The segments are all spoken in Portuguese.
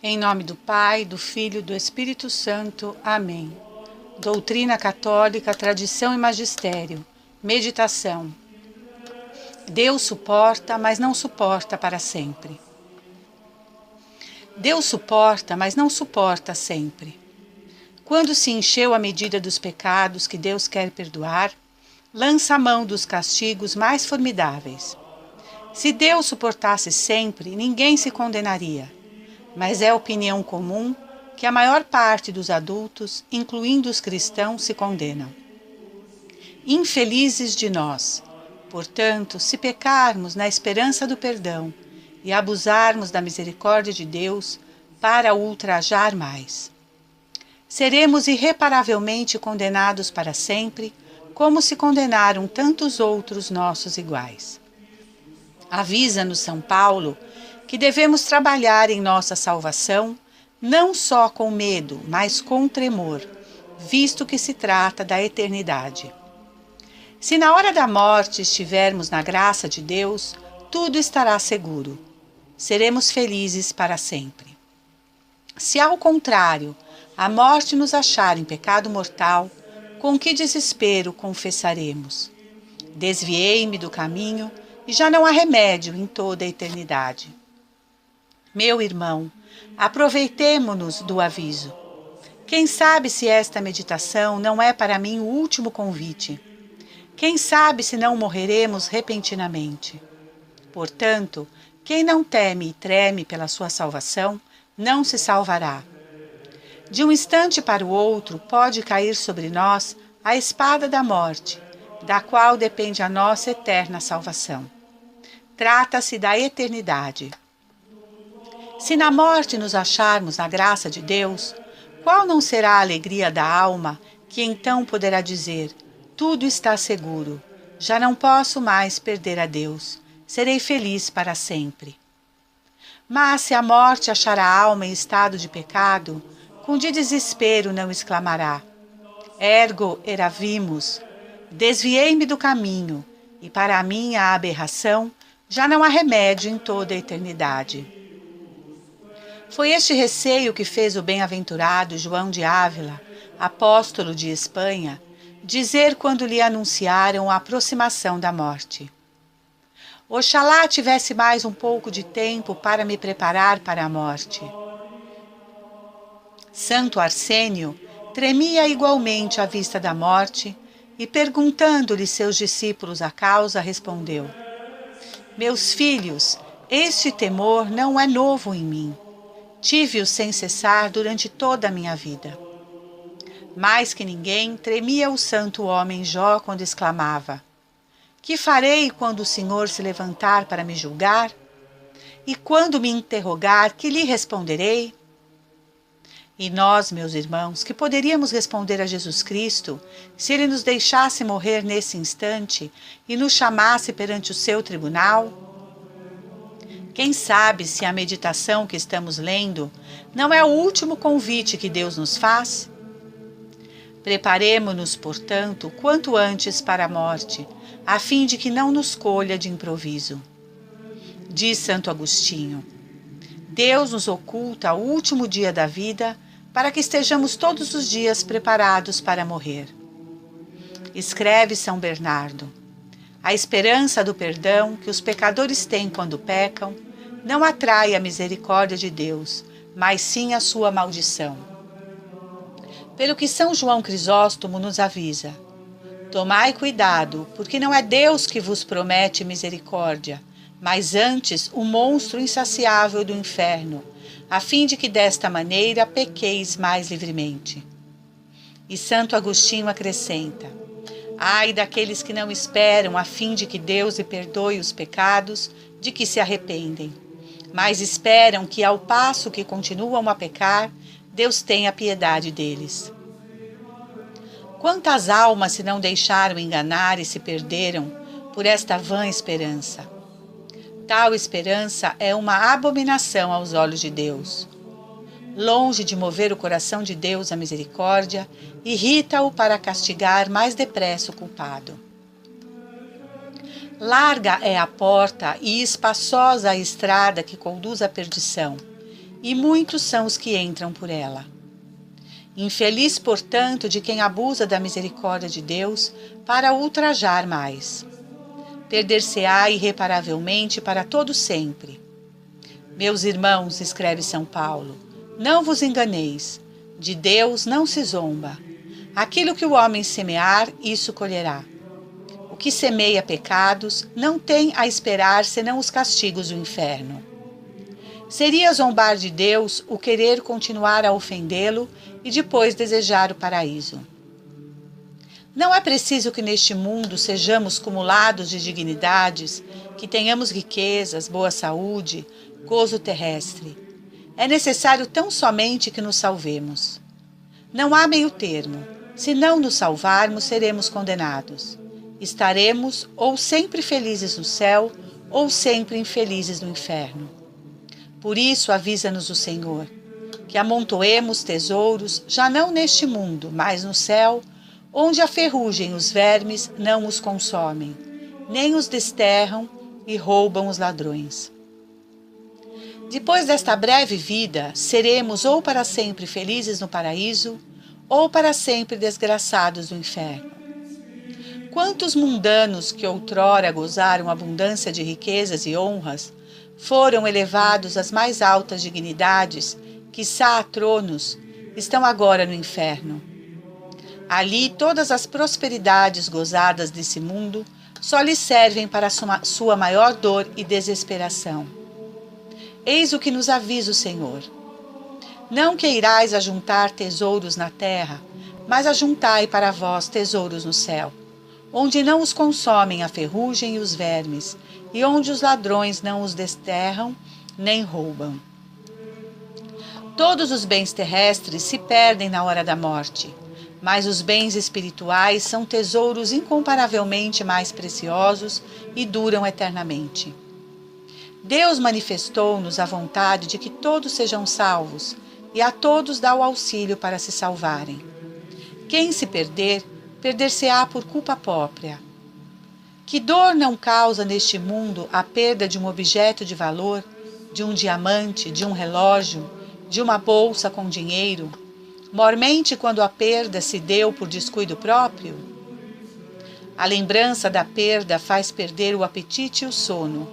Em nome do Pai, do Filho e do Espírito Santo. Amém. Doutrina católica, tradição e magistério. Meditação. Deus suporta, mas não suporta para sempre. Deus suporta, mas não suporta sempre. Quando se encheu a medida dos pecados que Deus quer perdoar, lança a mão dos castigos mais formidáveis. Se Deus suportasse sempre, ninguém se condenaria. Mas é opinião comum que a maior parte dos adultos, incluindo os cristãos, se condenam. Infelizes de nós! Portanto, se pecarmos na esperança do perdão e abusarmos da misericórdia de Deus para o ultrajar mais, seremos irreparavelmente condenados para sempre, como se condenaram tantos outros nossos iguais. Avisa-nos São Paulo que devemos trabalhar em nossa salvação, não só com medo, mas com tremor, visto que se trata da eternidade. Se na hora da morte estivermos na graça de Deus, tudo estará seguro. Seremos felizes para sempre. Se, ao contrário, a morte nos achar em pecado mortal, com que desespero confessaremos? Desviei-me do caminho e já não há remédio em toda a eternidade. Meu irmão, aproveitemo-nos do aviso. Quem sabe se esta meditação não é para mim o último convite? Quem sabe se não morreremos repentinamente? Portanto, quem não teme e treme pela sua salvação, não se salvará. De um instante para o outro pode cair sobre nós a espada da morte, da qual depende a nossa eterna salvação. Trata-se da eternidade. Se na morte nos acharmos na graça de Deus, qual não será a alegria da alma que então poderá dizer: tudo está seguro, já não posso mais perder a Deus, serei feliz para sempre. Mas se a morte achar a alma em estado de pecado, com de desespero não exclamará: ergo eravimus, desviei-me do caminho, e para a minha aberração já não há remédio em toda a eternidade. Foi este receio que fez o bem-aventurado João de Ávila, apóstolo de Espanha, dizer quando lhe anunciaram a aproximação da morte: oxalá tivesse mais um pouco de tempo para me preparar para a morte. Santo Arsênio tremia igualmente à vista da morte e, perguntando-lhe seus discípulos a causa, respondeu: meus filhos, este temor não é novo em mim. Tive-o sem cessar durante toda a minha vida. Mais que ninguém, tremia o santo homem Jó quando exclamava: que farei quando o Senhor se levantar para me julgar? E quando me interrogar, que lhe responderei? E nós, meus irmãos, que poderíamos responder a Jesus Cristo se Ele nos deixasse morrer nesse instante e nos chamasse perante o seu tribunal? Quem sabe se a meditação que estamos lendo não é o último convite que Deus nos faz? Preparemo-nos, portanto, quanto antes para a morte, a fim de que não nos colha de improviso. Diz Santo Agostinho: Deus nos oculta o último dia da vida para que estejamos todos os dias preparados para morrer. Escreve São Bernardo: a esperança do perdão que os pecadores têm quando pecam não atrai a misericórdia de Deus, mas sim a sua maldição. Pelo que São João Crisóstomo nos avisa: tomai cuidado, porque não é Deus que vos promete misericórdia, mas antes o monstro insaciável do inferno, a fim de que desta maneira pequeis mais livremente. E Santo Agostinho acrescenta: ai daqueles que não esperam a fim de que Deus lhe perdoe os pecados de que se arrependem, mas esperam que, ao passo que continuam a pecar, Deus tenha piedade deles. Quantas almas se não deixaram enganar e se perderam por esta vã esperança? Tal esperança é uma abominação aos olhos de Deus. Longe de mover o coração de Deus à misericórdia, irrita-o para castigar mais depressa o culpado. Larga é a porta e espaçosa a estrada que conduz à perdição, e muitos são os que entram por ela. Infeliz, portanto, de quem abusa da misericórdia de Deus para ultrajar mais. Perder-se-á irreparavelmente para todo sempre. Meus irmãos, escreve São Paulo, não vos enganeis, de Deus não se zomba. Aquilo que o homem semear, isso colherá. O que semeia pecados não tem a esperar senão os castigos do inferno. Seria zombar de Deus o querer continuar a ofendê-lo e depois desejar o paraíso. Não é preciso que neste mundo sejamos cumulados de dignidades, que tenhamos riquezas, boa saúde, gozo terrestre. É necessário tão somente que nos salvemos. Não há meio termo. Se não nos salvarmos, seremos condenados. Estaremos ou sempre felizes no céu, ou sempre infelizes no inferno. Por isso avisa-nos o Senhor, que amontoemos tesouros, já não neste mundo, mas no céu, onde a ferrugem e os vermes não os consomem, nem os desterram e roubam os ladrões. Depois desta breve vida, seremos ou para sempre felizes no paraíso, ou para sempre desgraçados no inferno. Quantos mundanos que outrora gozaram abundância de riquezas e honras, foram elevados às mais altas dignidades, quiçá a tronos, estão agora no inferno. Ali todas as prosperidades gozadas desse mundo só lhes servem para sua maior dor e desesperação. Eis o que nos avisa o Senhor. Não queirais ajuntar tesouros na terra, mas ajuntai para vós tesouros no céu, onde não os consomem a ferrugem e os vermes, e onde os ladrões não os desterram nem roubam. Todos os bens terrestres se perdem na hora da morte, mas os bens espirituais são tesouros incomparavelmente mais preciosos e duram eternamente. Deus manifestou-nos a vontade de que todos sejam salvos, e a todos dá o auxílio para se salvarem. Quem se perder, perder-se-á por culpa própria. Que dor não causa neste mundo a perda de um objeto de valor, de um diamante, de um relógio, de uma bolsa com dinheiro, mormente quando a perda se deu por descuido próprio? A lembrança da perda faz perder o apetite e o sono,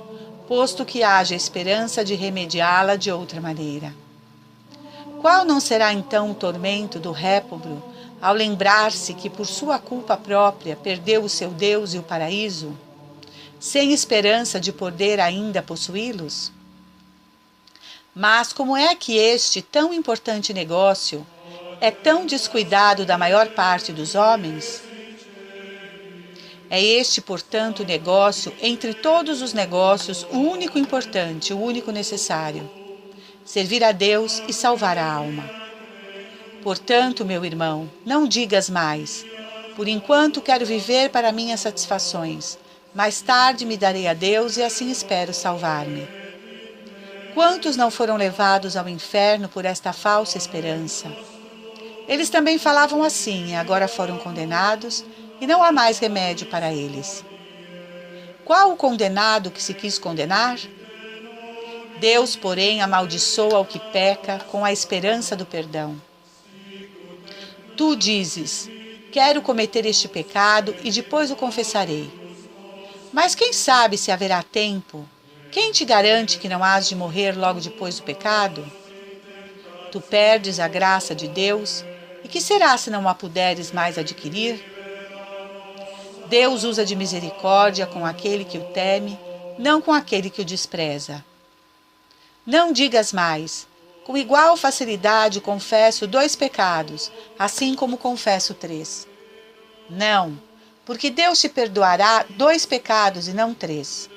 posto que haja esperança de remediá-la de outra maneira. Qual não será então o tormento do réprobo ao lembrar-se que por sua culpa própria perdeu o seu Deus e o paraíso, sem esperança de poder ainda possuí-los? Mas como é que este tão importante negócio é tão descuidado da maior parte dos homens? É este, portanto, o negócio, entre todos os negócios, o único importante, o único necessário: servir a Deus e salvar a alma. Portanto, meu irmão, não digas mais: por enquanto quero viver para minhas satisfações, mais tarde me darei a Deus e assim espero salvar-me. Quantos não foram levados ao inferno por esta falsa esperança? Eles também falavam assim e agora foram condenados, e não há mais remédio para eles. Qual o condenado que se quis condenar? Deus, porém, amaldiçoa o que peca com a esperança do perdão. Tu dizes: quero cometer este pecado e depois o confessarei. Mas quem sabe se haverá tempo? Quem te garante que não hás de morrer logo depois do pecado? Tu perdes a graça de Deus, e que será se não a puderes mais adquirir? Deus usa de misericórdia com aquele que o teme, não com aquele que o despreza. Não digas mais: com igual facilidade confesso 2 pecados, assim como confesso 3. Não, porque Deus te perdoará 2 pecados e não 3.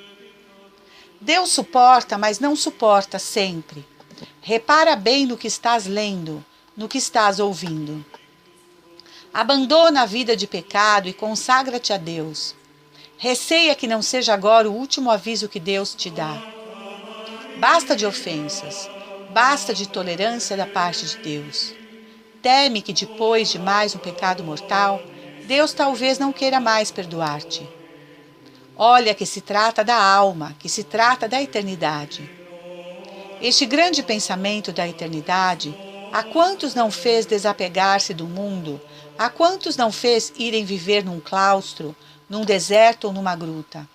Deus suporta, mas não suporta sempre. Repara bem no que estás lendo, no que estás ouvindo. Abandona a vida de pecado e consagra-te a Deus. Receia que não seja agora o último aviso que Deus te dá. Basta de ofensas, basta de tolerância da parte de Deus. Teme que depois de mais um pecado mortal, Deus talvez não queira mais perdoar-te. Olha que se trata da alma, que se trata da eternidade. Este grande pensamento da eternidade, a quantos não fez desapegar-se do mundo, a quantos não fez irem viver num claustro, num deserto ou numa gruta?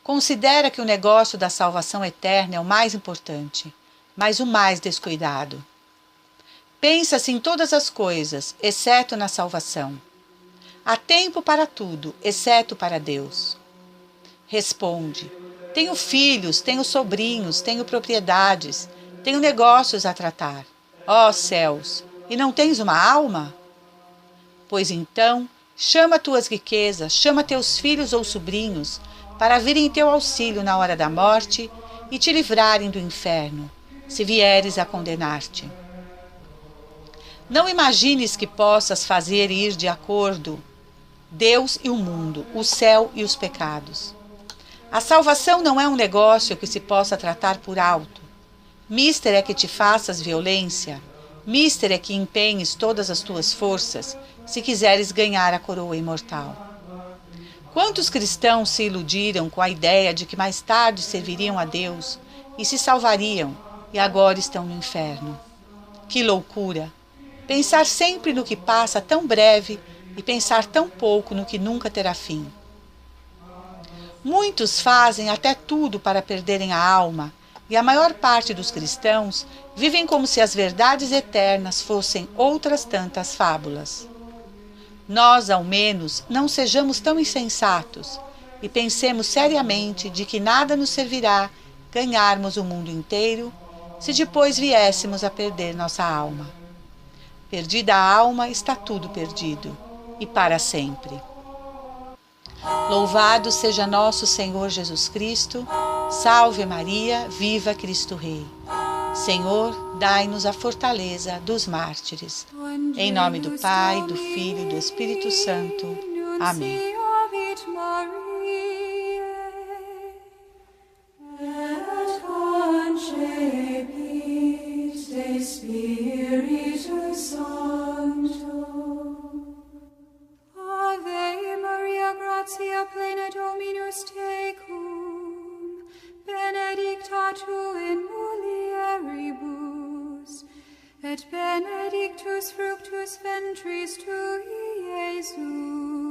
Considera que o negócio da salvação eterna é o mais importante, mas o mais descuidado. Pensa-se em todas as coisas, exceto na salvação. Há tempo para tudo, exceto para Deus. Responde: tenho filhos, tenho sobrinhos, tenho propriedades, tenho negócios a tratar. Ó céus, e não tens uma alma? Pois então, chama tuas riquezas, chama teus filhos ou sobrinhos, para virem em teu auxílio na hora da morte e te livrarem do inferno, se vieres a condenar-te. Não imagines que possas fazer ir de acordo Deus e o mundo, o céu e os pecados. A salvação não é um negócio que se possa tratar por alto. Mister é que te faças violência, mister é que empenhes todas as tuas forças, se quiseres ganhar a coroa imortal. Quantos cristãos se iludiram com a ideia de que mais tarde serviriam a Deus e se salvariam, e agora estão no inferno? Que loucura! Pensar sempre no que passa tão breve e pensar tão pouco no que nunca terá fim. Muitos fazem até tudo para perderem a alma, e a maior parte dos cristãos vivem como se as verdades eternas fossem outras tantas fábulas. Nós, ao menos, não sejamos tão insensatos e pensemos seriamente de que nada nos servirá ganharmos o mundo inteiro se depois viéssemos a perder nossa alma. Perdida a alma, está tudo perdido, e para sempre. Louvado seja nosso Senhor Jesus Cristo, salve Maria, viva Cristo Rei. Senhor, dai-nos a fortaleza dos mártires. Em nome do Pai, do Filho e do Espírito Santo. Amém. Gratia plena Dominus tecum, benedicta tu in mulieribus, et benedictus fructus ventris tui, Iesus.